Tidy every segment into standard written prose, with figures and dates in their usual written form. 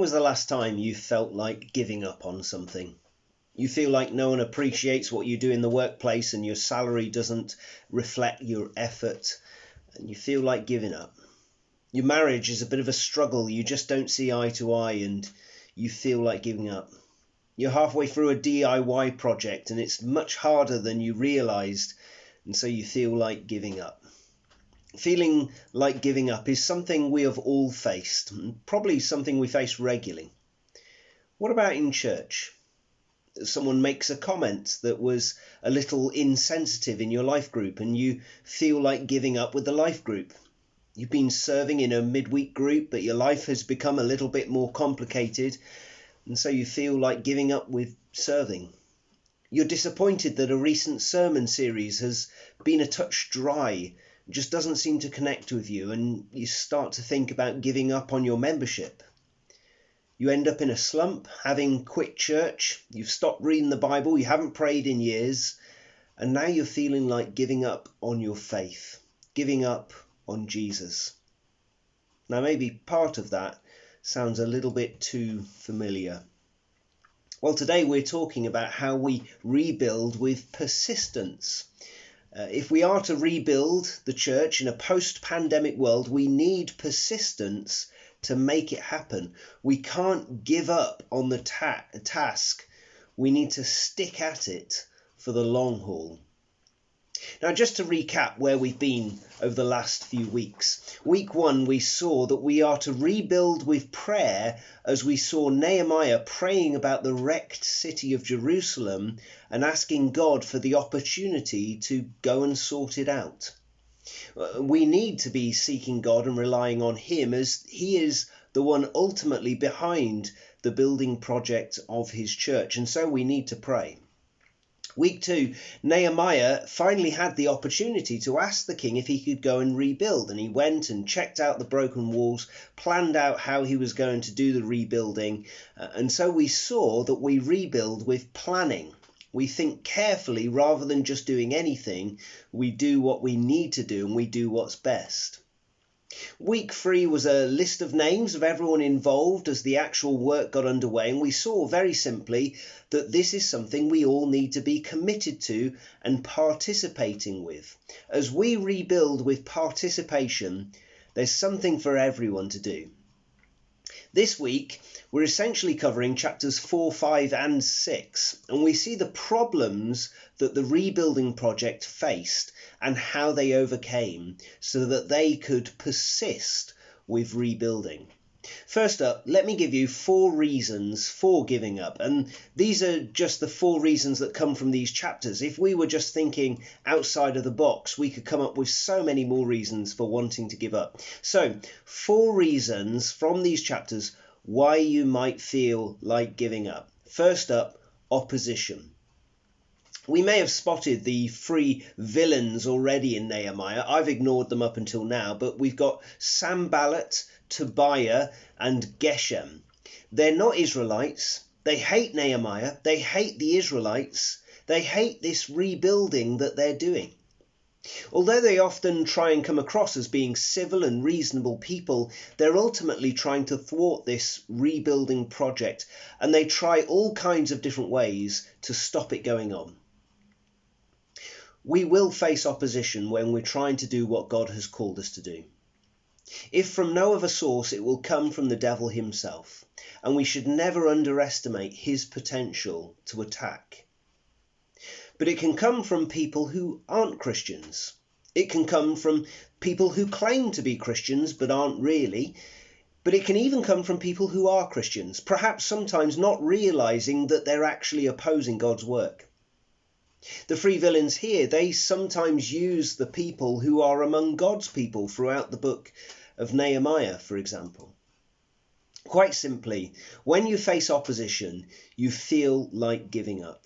was the last time you felt like giving up on something? You feel like no one appreciates what you do in the workplace and your salary doesn't reflect your effort, and you feel like giving up. Your marriage is a bit of a struggle, you just don't see eye to eye and you feel like giving up. You're halfway through a DIY project and it's much harder than you realised, and so you feel like giving up. Feeling like giving up is something we have all faced, and probably something we face regularly. What about in church? Someone makes a comment that was a little insensitive in your life group and you feel like giving up with the life group. You've been serving in a midweek group, but your life has become a little bit more complicated, and so you feel like giving up with serving. You're disappointed that a recent sermon series has been a touch dry, just doesn't seem to connect with you, and you start to think about giving up on your membership. You end up in a slump, having quit church, you've stopped reading the Bible, you haven't prayed in years, and now you're feeling like giving up on your faith, giving up on Jesus. Now maybe part of that sounds a little bit too familiar. Well, today we're talking about how we rebuild with persistence. If we are to rebuild the church in a post-pandemic world, we need persistence to make it happen. We can't give up on the task. We need to stick at it for the long haul. Now, just to recap where we've been over the last few weeks. Week 1, we saw that we are to rebuild with prayer as we saw Nehemiah praying about the wrecked city of Jerusalem and asking God for the opportunity to go and sort it out. We need to be seeking God and relying on him, as he is the one ultimately behind the building project of his church, and so we need to pray. Week 2, Nehemiah finally had the opportunity to ask the king if he could go and rebuild, and he went and checked out the broken walls, planned out how he was going to do the rebuilding, and so we saw that we rebuild with planning. We think carefully rather than just doing anything. We do what we need to do and we do what's best. Week 3 was a list of names of everyone involved as the actual work got underway, and we saw very simply that this is something we all need to be committed to and participating with. As we rebuild with participation, there's something for everyone to do. This week, we're essentially covering chapters 4, 5 and 6, and we see the problems that the rebuilding project faced and how they overcame so that they could persist with rebuilding. First up, let me give you 4 reasons for giving up, and these are just the 4 reasons that come from these chapters. If we were just thinking outside of the box, we could come up with so many more reasons for wanting to give up. So, 4 reasons from these chapters why you might feel like giving up. First up, opposition. We may have spotted the 3 villains already in Nehemiah. I've ignored them up until now, but we've got Sanballat, Tobiah and Geshem. They're not Israelites. They hate Nehemiah. They hate the Israelites. They hate this rebuilding that they're doing. Although they often try and come across as being civil and reasonable people, they're ultimately trying to thwart this rebuilding project, and they try all kinds of different ways to stop it going on. We will face opposition when we're trying to do what God has called us to do. If from no other source, it will come from the devil himself, and we should never underestimate his potential to attack. But it can come from people who aren't Christians. It can come from people who claim to be Christians but aren't really. But it can even come from people who are Christians, perhaps sometimes not realizing that they're actually opposing God's work. The 3 villains here, they sometimes use the people who are among God's people throughout the book of Nehemiah, for example. Quite simply, when you face opposition, you feel like giving up.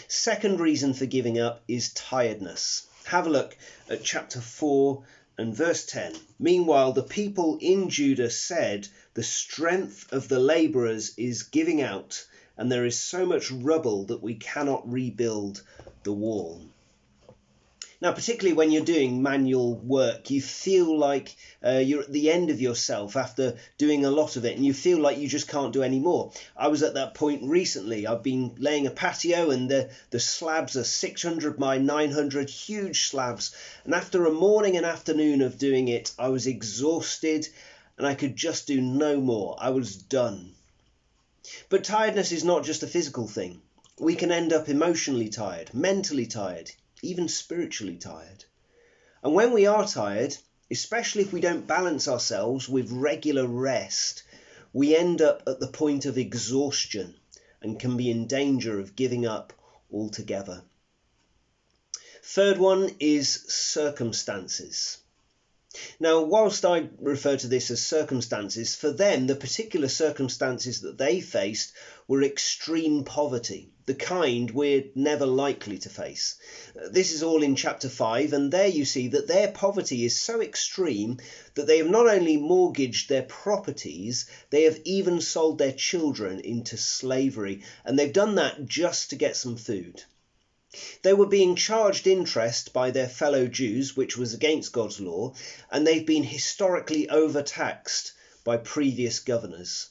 Second reason for giving up is tiredness. Have a look at chapter 4 and verse 10. Meanwhile, the people in Judah said, "The strength of the labourers is giving out, and there is so much rubble that we cannot rebuild the wall." Now, particularly when you're doing manual work, you feel like you're at the end of yourself after doing a lot of it, and you feel like you just can't do any more. I was at that point recently. I've been laying a patio, and the slabs are 600 by 900, huge slabs. And after a morning and afternoon of doing it, I was exhausted, and I could just do no more. I was done. But tiredness is not just a physical thing. We can end up emotionally tired, mentally tired, even spiritually tired. And when we are tired, especially if we don't balance ourselves with regular rest, we end up at the point of exhaustion and can be in danger of giving up altogether. Third one is circumstances. Now, whilst I refer to this as circumstances, for them, the particular circumstances that they faced were extreme poverty, the kind we're never likely to face. This is all in chapter 5, and there you see that their poverty is so extreme that they have not only mortgaged their properties, they have even sold their children into slavery, and they've done that just to get some food. They were being charged interest by their fellow Jews, which was against God's law, and they've been historically overtaxed by previous governors.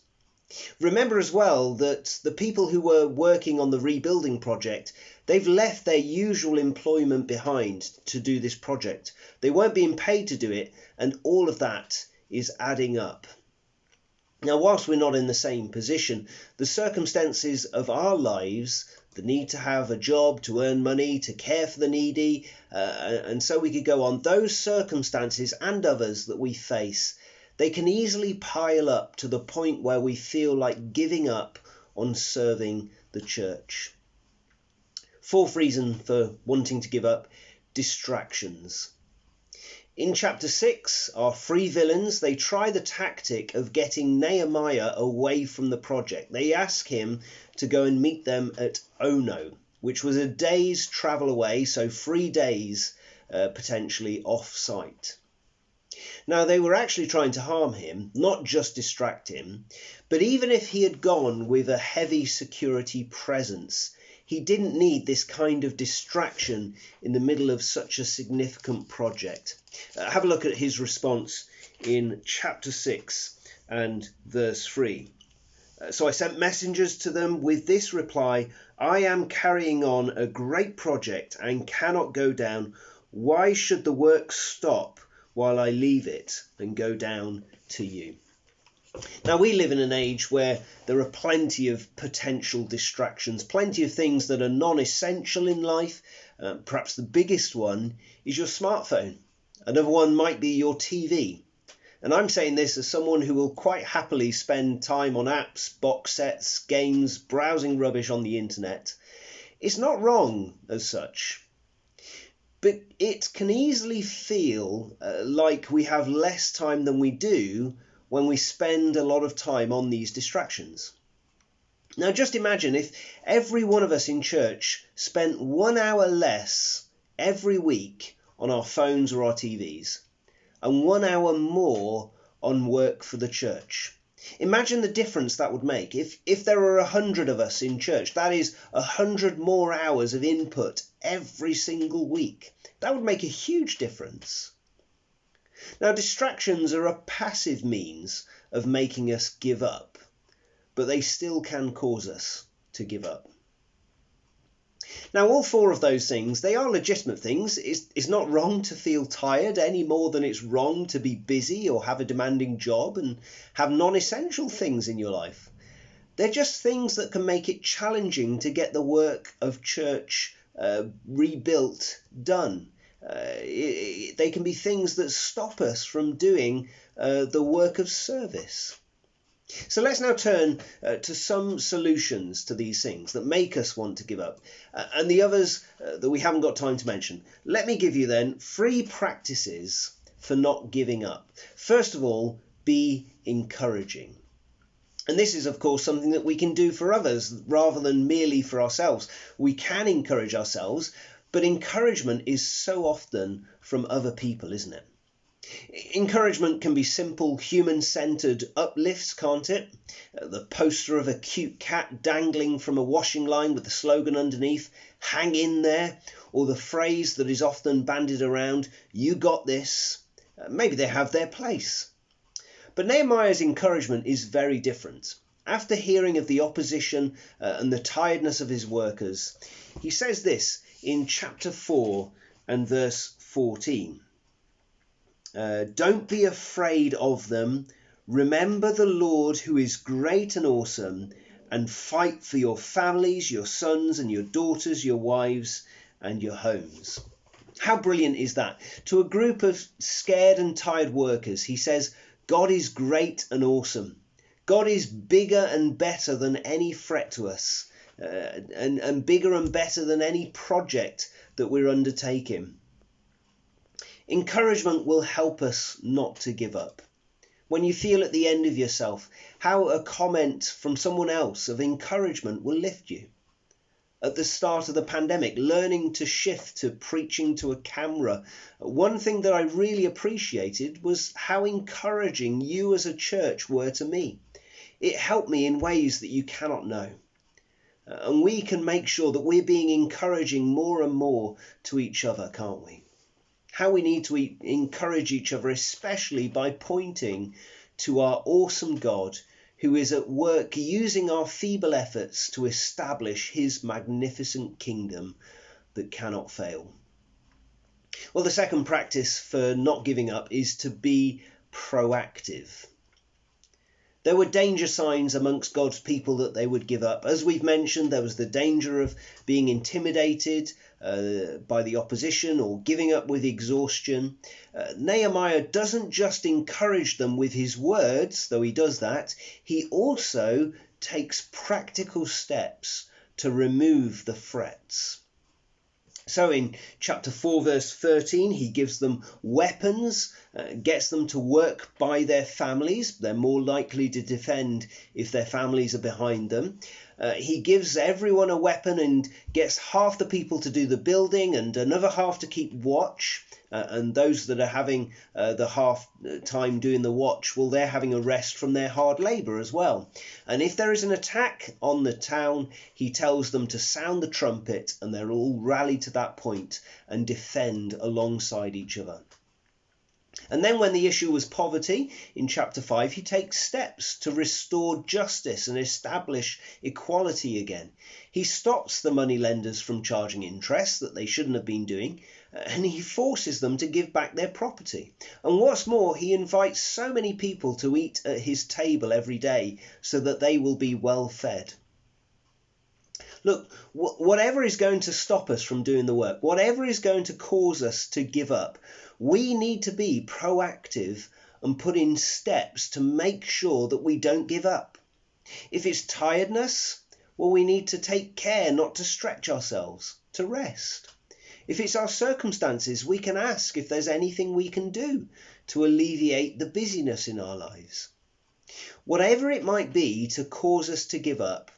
Remember as well that the people who were working on the rebuilding project, they've left their usual employment behind to do this project. They weren't being paid to do it, and all of that is adding up. Now, whilst we're not in the same position, the circumstances of our lives, the need to have a job, to earn money, to care for the needy, and so we could go on, those circumstances and others that we face, they can easily pile up to the point where we feel like giving up on serving the church. Fourth reason for wanting to give up: distractions. In chapter 6, our three villains, they try the tactic of getting Nehemiah away from the project. They ask him to go and meet them at Ono, which was a day's travel away, so 3 days potentially off-site. Now, they were actually trying to harm him, not just distract him, but even if he had gone with a heavy security presence, he didn't need this kind of distraction in the middle of such a significant project. Have a look at his response in chapter 6 and verse 3. So I sent messengers to them with this reply: I am carrying on a great project and cannot go down. Why should the work stop while I leave it and go down to you? Now, we live in an age where there are plenty of potential distractions, plenty of things that are non-essential in life. Perhaps the biggest one is your smartphone. Another one might be your TV. And I'm saying this as someone who will quite happily spend time on apps, box sets, games, browsing rubbish on the internet. It's not wrong as such, but it can easily feel like we have less time than we do when we spend a lot of time on these distractions. Now, just imagine if every one of us in church spent 1 hour less every week on our phones or our TVs, and 1 hour more on work for the church. Imagine the difference that would make. If there are 100 of us in church, that is 100 more hours of input every single week. That would make a huge difference. Now, distractions are a passive means of making us give up, but they still can cause us to give up. Now, all four of those things, they are legitimate things. It's not wrong to feel tired any more than it's wrong to be busy or have a demanding job and have non-essential things in your life. They're just things that can make it challenging to get the work of church rebuilt done. They can be things that stop us from doing the work of service. So let's now turn to some solutions to these things that make us want to give up, and the others that we haven't got time to mention. Let me give you then 3 practices for not giving up. First of all, be encouraging. And this is, of course, something that we can do for others rather than merely for ourselves. We can encourage ourselves, but encouragement is so often from other people, isn't it? Encouragement can be simple, human-centered uplifts, can't it? The poster of a cute cat dangling from a washing line with the slogan underneath, "Hang in there," or the phrase that is often bandied around, "You got this." Maybe they have their place. But Nehemiah's encouragement is very different. After hearing of the opposition and the tiredness of his workers, he says this in chapter 4 and verse 14. Don't be afraid of them. Remember the Lord who is great and awesome, and fight for your families, your sons and your daughters, your wives and your homes. How brilliant is that? To a group of scared and tired workers, he says, God is great and awesome. God is bigger and better than any threat to us, and bigger and better than any project that we're undertaking. Encouragement will help us not to give up. When you feel at the end of yourself, how a comment from someone else of encouragement will lift you. At the start of the pandemic, learning to shift to preaching to a camera, one thing that I really appreciated was how encouraging you as a church were to me. It helped me in ways that you cannot know. And we can make sure that we're being encouraging more and more to each other, can't we? How we need to encourage each other, especially by pointing to our awesome God who is at work using our feeble efforts to establish his magnificent kingdom that cannot fail. Well, the second practice for not giving up is to be proactive. There were danger signs amongst God's people that they would give up. As we've mentioned, there was the danger of being intimidated by the opposition or giving up with exhaustion. Nehemiah doesn't just encourage them with his words, though he does that. He also takes practical steps to remove the threats. So in chapter 4 verse 13, he gives them weapons, gets them to work by their families. They're more likely to defend if their families are behind them. He gives everyone a weapon and gets half the people to do the building and another half to keep watch. And those that are having the half time doing the watch, well, they're having a rest from their hard labour as well. And if there is an attack on the town, he tells them to sound the trumpet and they'll all rally to that point and defend alongside each other. And then when the issue was poverty, in chapter 5, he takes steps to restore justice and establish equality again. He stops the moneylenders from charging interest that they shouldn't have been doing, and he forces them to give back their property. And what's more, he invites so many people to eat at his table every day so that they will be well fed. Look, whatever is going to stop us from doing the work, whatever is going to cause us to give up, we need to be proactive and put in steps to make sure that we don't give up. If it's tiredness, well, we need to take care not to stretch ourselves, to rest. If it's our circumstances, we can ask if there's anything we can do to alleviate the busyness in our lives. Whatever it might be to cause us to give up,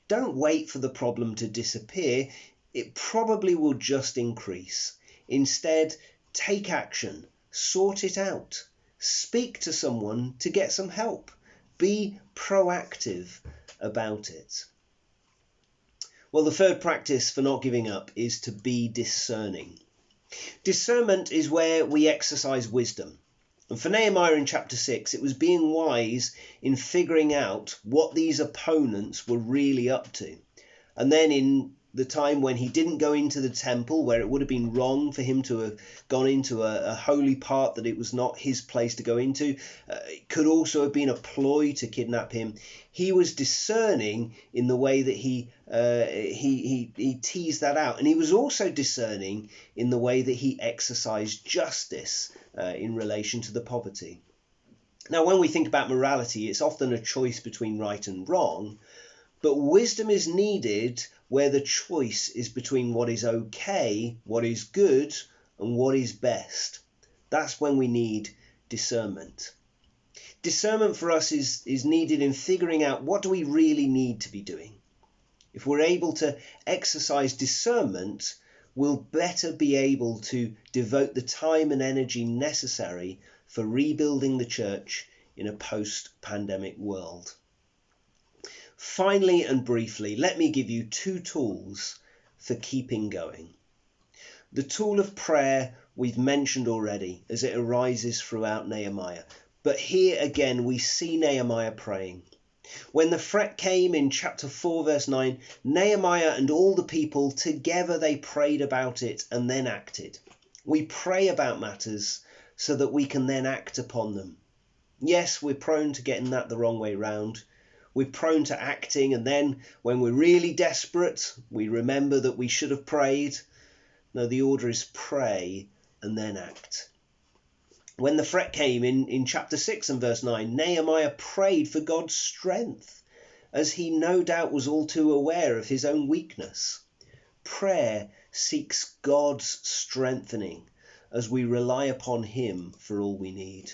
don't wait for the problem to disappear. It probably will just increase. Instead, take action, sort it out, speak to someone to get some help. Be proactive about it. Well, the third practice for not giving up is to be discerning. Discernment is where we exercise wisdom. And for Nehemiah in chapter 6, it was being wise in figuring out what these opponents were really up to. And then in the time when he didn't go into the temple, where it would have been wrong for him to have gone into a holy part that it was not his place to go into, it could also have been a ploy to kidnap him. He was discerning in the way that he teased that out, and he was also discerning in the way that he exercised justice in relation to the poverty. Now, when we think about morality, it's often a choice between right and wrong, but wisdom is needed where the choice is between what is okay, what is good, and what is best. That's when we need discernment. Discernment for us is needed in figuring out what do we really need to be doing. If we're able to exercise discernment, we'll better be able to devote the time and energy necessary for rebuilding the church in a post-pandemic world. Finally and briefly, let me give you 2 tools for keeping going. The tool of prayer we've mentioned already as it arises throughout Nehemiah. But here again we see Nehemiah praying. When the threat came in chapter 4 verse 9, Nehemiah and all the people together they prayed about it and then acted. We pray about matters so that we can then act upon them. Yes, we're prone to getting that the wrong way round. We're prone to acting, and then when we're really desperate, we remember that we should have prayed. No, the order is pray and then act. When the threat came in chapter 6 and verse 9, Nehemiah prayed for God's strength, as he no doubt was all too aware of his own weakness. Prayer seeks God's strengthening as we rely upon him for all we need.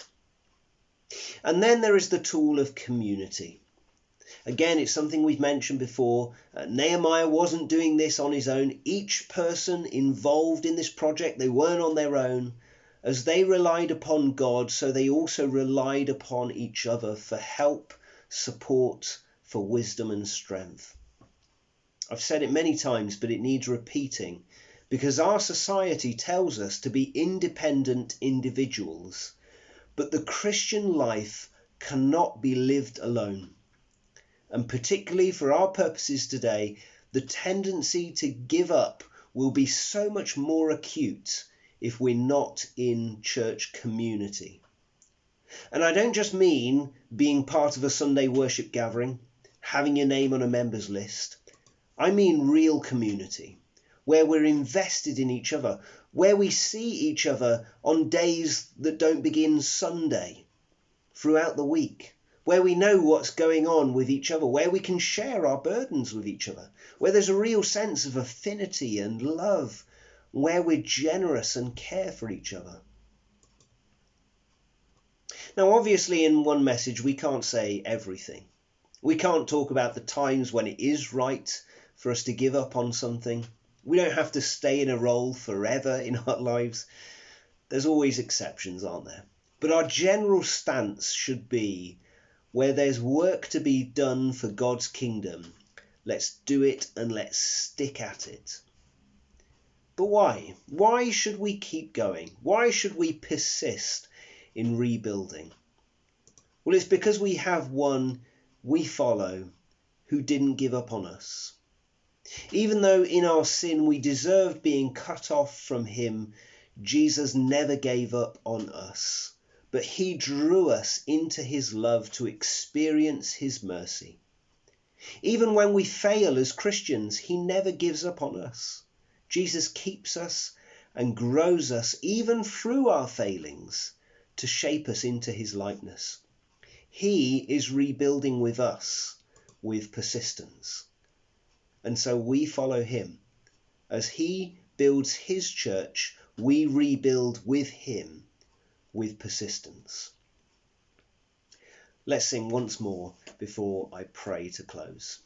And then there is the tool of community. Again, it's something we've mentioned before. Nehemiah wasn't doing this on his own. Each person involved in this project, they weren't on their own. As they relied upon God, so they also relied upon each other for help, support, for wisdom and strength. I've said it many times, but it needs repeating, because our society tells us to be independent individuals, but the Christian life cannot be lived alone. And particularly for our purposes today, the tendency to give up will be so much more acute if we're not in church community. And I don't just mean being part of a Sunday worship gathering, having your name on a members list. I mean real community, where we're invested in each other, where we see each other on days that don't begin Sunday, throughout the week, where we know what's going on with each other, where we can share our burdens with each other, where there's a real sense of affinity and love, where we're generous and care for each other. Now, obviously, in one message, we can't say everything. We can't talk about the times when it is right for us to give up on something. We don't have to stay in a role forever in our lives. There's always exceptions, aren't there? But our general stance should be, where there's work to be done for God's kingdom, let's do it and let's stick at it. But why? Why should we keep going? Why should we persist in rebuilding? Well, it's because we have one we follow who didn't give up on us. Even though in our sin we deserved being cut off from him, Jesus never gave up on us, but he drew us into his love to experience his mercy. Even when we fail as Christians, he never gives up on us. Jesus keeps us and grows us even through our failings to shape us into his likeness. He is rebuilding with us with persistence. And so we follow him. As he builds his church, we rebuild with him with persistence. Let's sing once more before I pray to close.